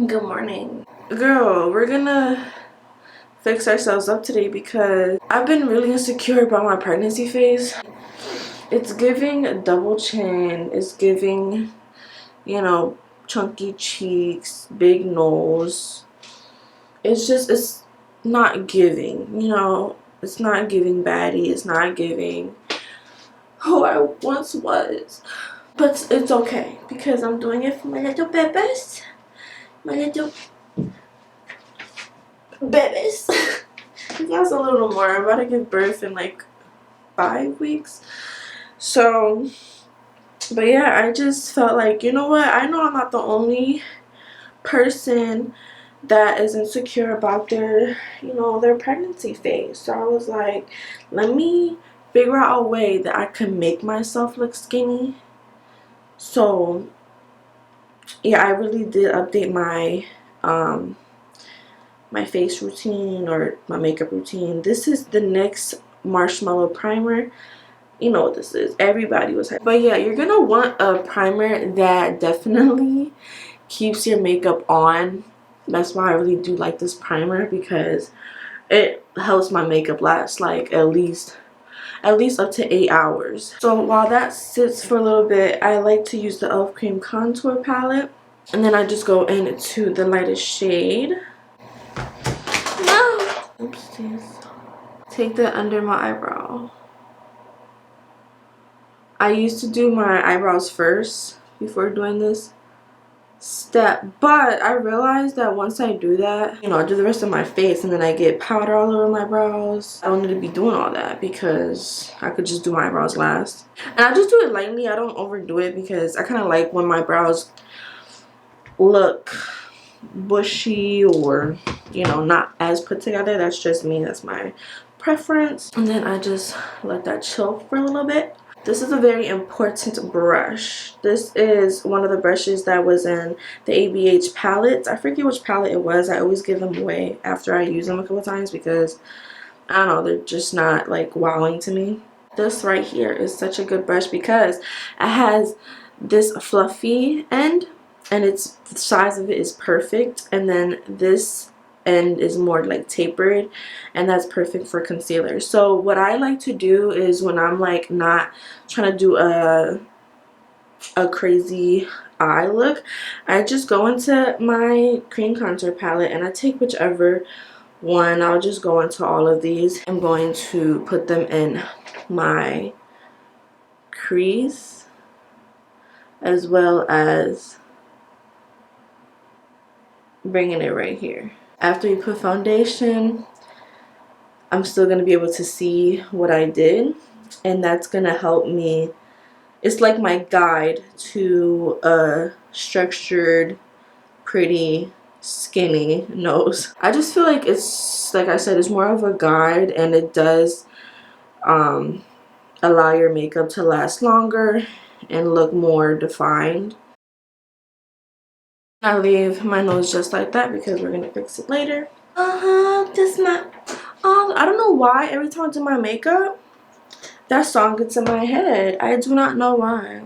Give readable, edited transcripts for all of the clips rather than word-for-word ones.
Good morning. Girl, we're gonna fix ourselves up today because I've been really insecure about my pregnancy phase. It's giving a double chin, it's giving, chunky cheeks, big nose. It's not giving, it's not giving Baddie, it's not giving who I once was. But it's okay because I'm doing it for my little babies. My little babies. That's a little more. I'm about to give birth in like 5 weeks. So, but yeah, I just felt like, you know what? I know I'm not the only person that is insecure about their pregnancy phase. So I was like, let me figure out a way that I can make myself look skinny. So, yeah, I really did update my face routine or my makeup routine. This is the NYX Marshmallow Primer. You know what this is. Everybody was hyped. But yeah, you're gonna want a primer that definitely keeps your makeup on. That's why I really do like this primer, because it helps my makeup last like at least up to 8 hours. So while that sits for a little bit, I like to use the e.l.f. Cream Contour Palette. And then I just go into the lightest shade. No! Oopsies. Take that under my eyebrow. I used to do my eyebrows first before doing this step, but I realized that once I do that, I do the rest of my face and then I get powder all over my brows. I don't need to be doing all that because I could just do my eyebrows last. And I just do it lightly. I don't overdo it because I kind of like when my brows look bushy or, not as put together. That's just me. That's my preference. And then I just let that chill for a little bit. This is a very important brush. This is one of the brushes that was in the ABH palettes. I forget which palette it was. I always give them away after I use them a couple times because, I don't know, they're just not like wowing to me. This right here is such a good brush because it has this fluffy end and the size of it is perfect. And then this end is more like tapered, and that's perfect for concealer. So what I like to do is when I'm like not trying to do a crazy eye look, I just go into my cream contour palette and I take whichever one. I'll just go into all of these. I'm going to put them in my crease as well as bringing it right here. After you put foundation, I'm still going to be able to see what I did, and that's going to help me. It's like my guide to a structured, pretty, skinny nose. I just feel like it's, like I said, it's more of a guide, and it does allow your makeup to last longer and look more defined. I leave my nose just like that because we're gonna fix it later. This my I don't know why every time I do my makeup that song gets in my head. I do not know why.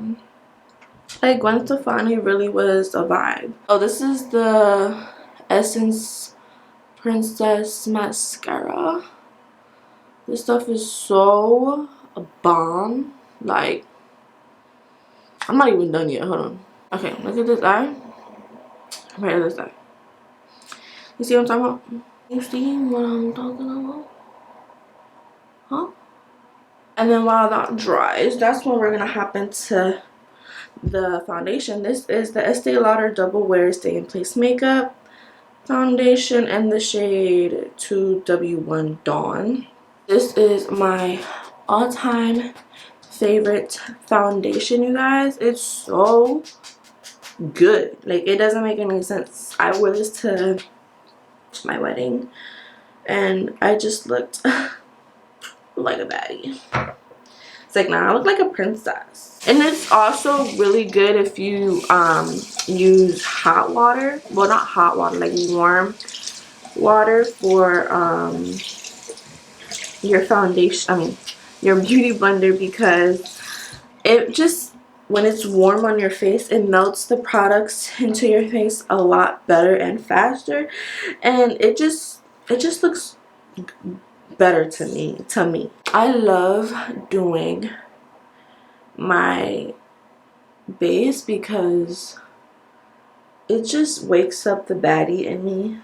Like, Gwen Stefani really was a vibe. Oh, this is the Essence Princess Mascara. This stuff is so bomb. Like, I'm not even done yet. Hold on. Okay, look at this eye. Right at this eye. You see what I'm talking about? You see what I'm talking about? Huh? And then while that dries, that's when we're gonna hop into the foundation. This is the Estee Lauder Double Wear Stay in Place Makeup Foundation in the shade 2W1 Dawn. This is my all-time favorite foundation, you guys. It's so good. Like, it doesn't make any sense. I wore this to my wedding and I just looked like a baddie. It's like, nah, I look like a princess. And it's also really good if you use hot water. Well, not hot water, like warm water for your foundation, your beauty blender, because it just when it's warm on your face, it melts the products into your face a lot better and faster, and it just looks better to me. I love doing my base because it just wakes up the baddie in me.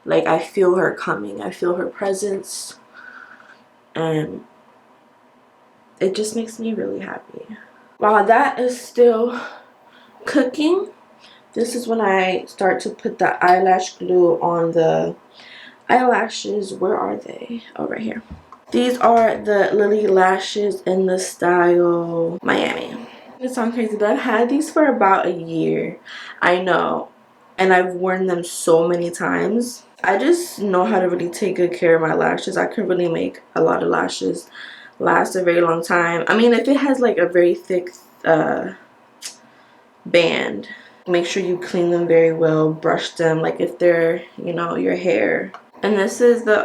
Like, I feel her coming, I feel her presence, and it just makes me really happy. While that is still cooking, this is when I start to put the eyelash glue on the eyelashes. Where are they? Oh, right here. These are the Lily lashes in the style Miami. It sounds crazy, but I've had these for about a year. I know, and I've worn them so many times. I just know how to really take good care of my lashes. I can really make a lot of lashes last a very long time. I mean, if it has like a very thick band, make sure you clean them very well, brush them like if they're, you know, your hair. And this is the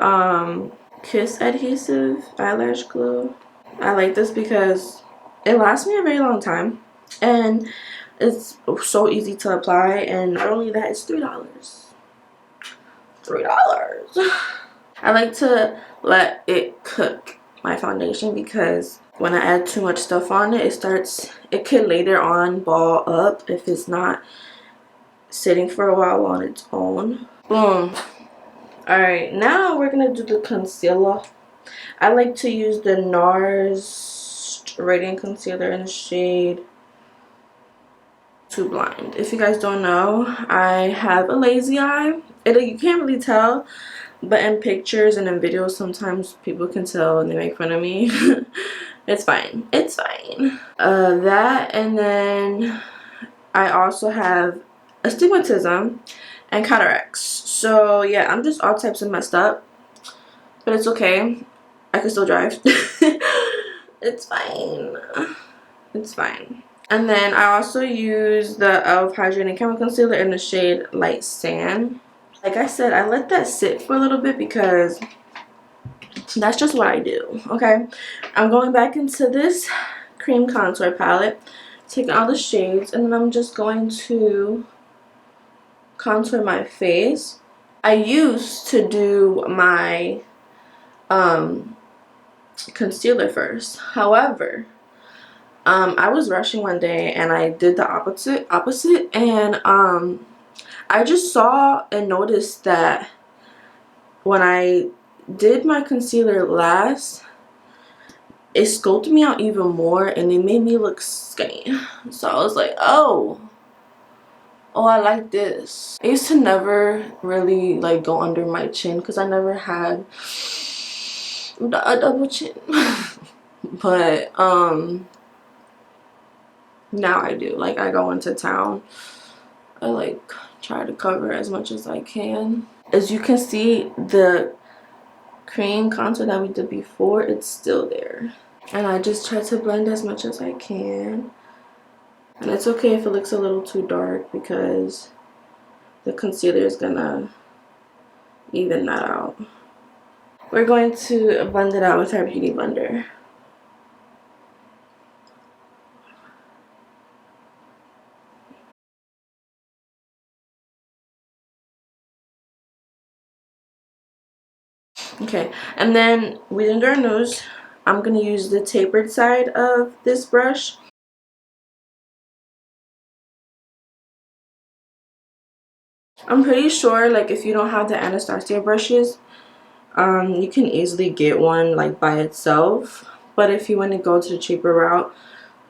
Kiss adhesive eyelash glue. I like this because it lasts me a very long time, and it's so easy to apply, and not only that, it's $3. I like to let it cook my foundation because when I add too much stuff on it, it could later on ball up if it's not sitting for a while on its own. Boom. Alright, now we're gonna do the concealer. I like to use the NARS Radiant Concealer in the shade Too Blind. If you guys don't know, I have a lazy eye. You can't really tell, but in pictures and in videos sometimes people can tell and they make fun of me. It's fine. It's fine. That, and then I also have astigmatism and cataracts. So yeah, I'm just all types of messed up, but it's okay. I can still drive. It's fine. It's fine. And then I also use the e.l.f. Hydrating Chemical Concealer in the shade Light Sand. Like I said, I let that sit for a little bit because that's just what I do, okay? I'm going back into this cream contour palette, taking all the shades, and then I'm just going to contour my face. I used to do my concealer first. However, I was rushing one day and I did the opposite, and I just saw and noticed that when I did my concealer last, it sculpted me out even more and it made me look skinny. So I was like, oh, I like this. I used to never really like go under my chin because I never had a double chin. But now I do. Like, I go into town, I like try to cover as much as I can. As you can see, the cream contour that we did before, it's still there, and I just try to blend as much as I can. And it's okay if it looks a little too dark because the concealer is gonna even that out. We're going to blend it out with our beauty blender. Okay, and then within our nose, I'm gonna use the tapered side of this brush. I'm pretty sure, like, if you don't have the Anastasia brushes, you can easily get one like by itself. But if you want to go to the cheaper route,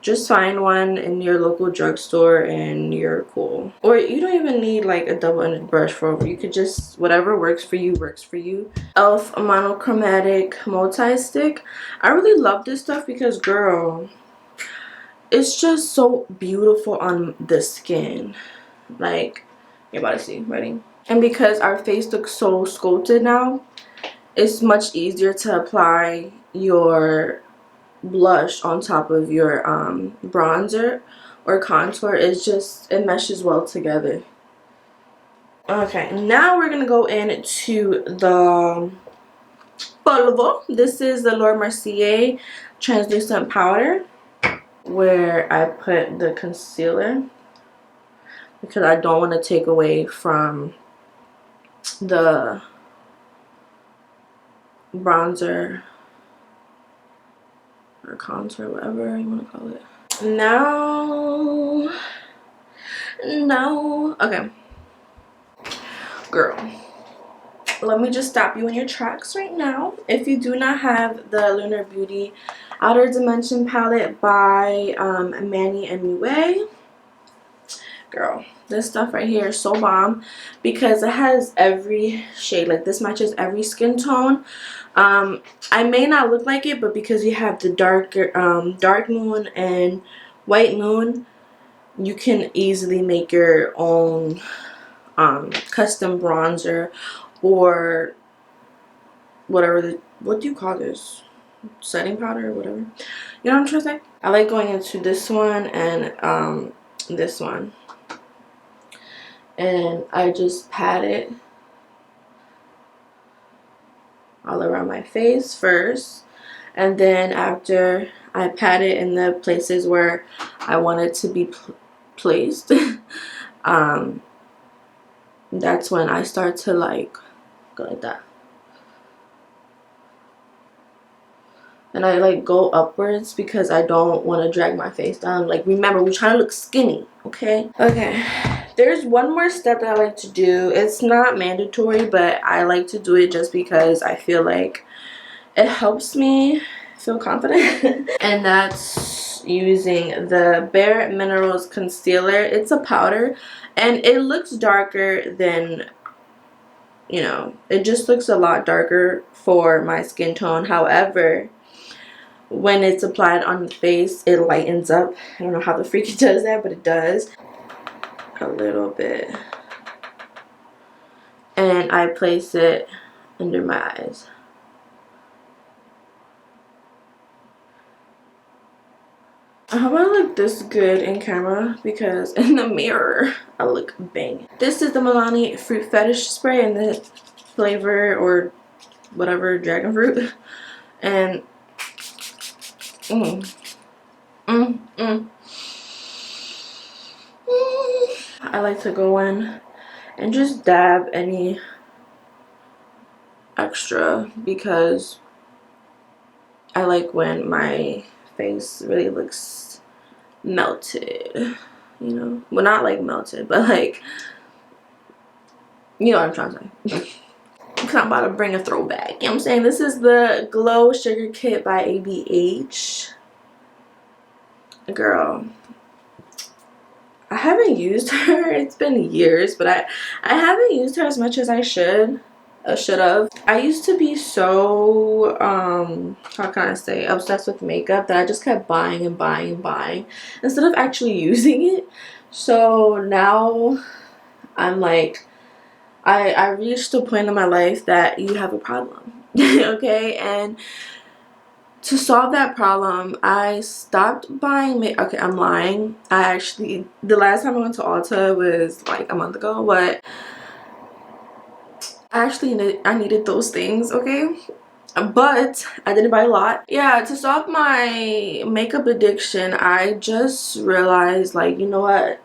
just find one in your local drugstore and you're cool. Or you don't even need like a double-ended brush for, you could just, whatever works for you works for you. e.l.f. monochromatic multi-stick. I really love this stuff because, girl, it's just so beautiful on the skin. Like, you're about to see. Ready? And because our face looks so sculpted now, it's much easier to apply your blush on top of your bronzer or contour. It meshes well together. Okay, now we're gonna go into the polvo. This is the Laura Mercier translucent powder. where I put the concealer because I don't want to take away from the bronzer or contour, whatever you want to call it. Now, okay, girl, let me just stop you in your tracks right now. If you do not have the Lunar Beauty Outer Dimension palette by Manny and Niue, girl, this stuff right here is so bomb because it has every shade. Like, this matches every skin tone. I may not look like it, but because you have the darker dark moon and white moon, you can easily make your own custom bronzer or whatever. What do you call this? Setting powder or whatever. You know what I'm trying to say? I like going into this one and this one. And I just pat it all around my face first. And then after I pat it in the places where I want it to be placed, that's when I start to like go like that. And I like go upwards because I don't want to drag my face down. Like, remember, we're trying to look skinny, okay? Okay, there's one more step that I like to do. It's not mandatory, but I like to do it just because I feel like it helps me feel confident. And that's using the Bare Minerals concealer. It's a powder and it looks darker than, you know, it just looks a lot darker for my skin tone. However, when it's applied on the face, it lightens up. I don't know how the freak it does that, but it does a little bit. And I place it under my eyes. I hope I look this good in camera because in the mirror I look bang. This is the Milani Fruit Fetish spray in the flavor or whatever, dragon fruit. And I like to go in and just dab any extra because I like when my face really looks melted, you know. Well, not like melted, but like, you know what I'm trying to say. Because I'm about to bring a throwback, you know what I'm saying? This is the Glow Sugar Kit by ABH. Girl, I haven't used her. It's been years, but I haven't used her as much as I should have. I used to be so how can I say, obsessed with makeup that I just kept buying and buying and buying instead of actually using it. So now I'm like, I reached a point in my life that you have a problem. Okay, and to solve that problem, I stopped buying makeup. Okay, I'm lying. I actually, the last time I went to Ulta was like a month ago, but I needed those things, okay? But I didn't buy a lot. Yeah, to solve my makeup addiction, I just realized, like, you know what?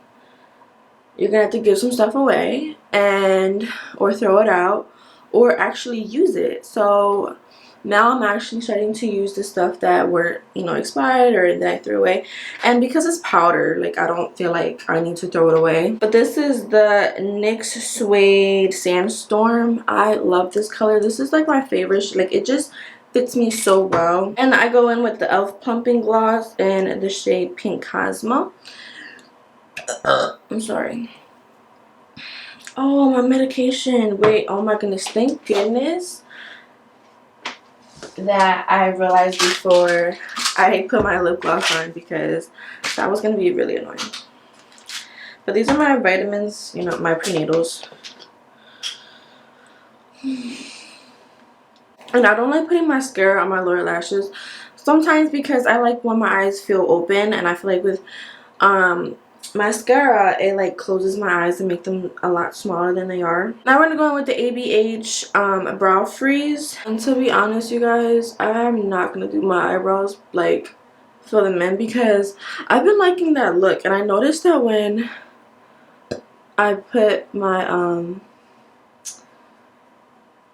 You're gonna have to give some stuff away and or throw it out or actually use it. So now I'm actually starting to use the stuff that were, you know, expired or that I threw away. And because it's powder, like, I don't feel like I need to throw it away. But this is the NYX Suede Sandstorm. I love this color. This is like my favorite. Like, it just fits me so well. And I go in with the e.l.f. Plumping Gloss in the shade Pink Cosmo. I'm sorry. Oh, my medication. Wait, oh my goodness. Thank goodness that I realized before I put my lip gloss on because that was going to be really annoying. But these are my vitamins, you know, my prenatals. And I don't like putting mascara on my lower lashes. Sometimes because I like when my eyes feel open, and I feel like with mascara, it like closes my eyes and make them a lot smaller than they are. Now we're gonna go in with the ABH brow freeze. And to be honest, you guys, I'm not gonna do my eyebrows like for the men because I've been liking that look, and I noticed that when I put my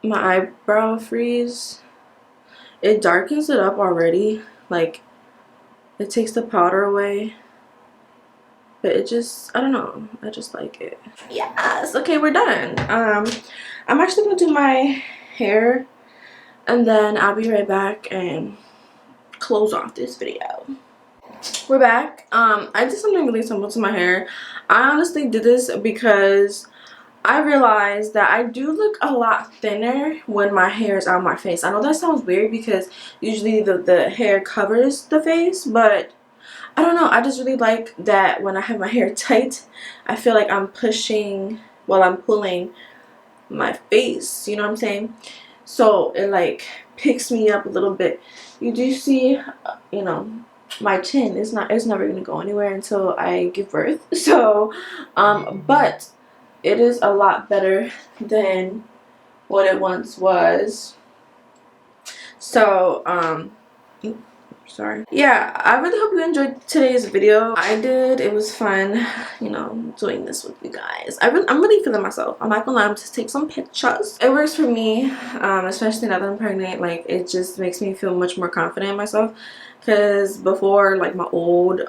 my eyebrow freeze, it darkens it up already. Like, it takes the powder away, but it just, I don't know, I just like it. Yes, okay, we're done. I'm actually gonna do my hair, and then I'll be right back and close off this video. We're back. I did something really simple to my hair. I honestly did this because I realized that I do look a lot thinner when my hair is on my face. I know that sounds weird because usually the hair covers the face, but I don't know. I just really like that when I have my hair tight, I feel like I'm pushing while I'm pulling my face. You know what I'm saying? So it like picks me up a little bit. You do see, you know, my chin is never gonna go anywhere until I give birth. So, but it is a lot better than what it once was. So, sorry. Yeah, I really hope you enjoyed today's video. I did. It was fun, you know, doing this with you guys. I'm really feeling myself. I'm not gonna lie, I'm just take some pictures. It works for me, especially now that I'm pregnant. Like, it just makes me feel much more confident in myself. Because before, like, my old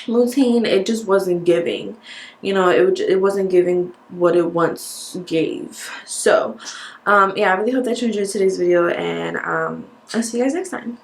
routine, it just wasn't giving, you know, it wasn't giving what it once gave. So yeah, I really hope that you enjoyed today's video, and I'll see you guys next time.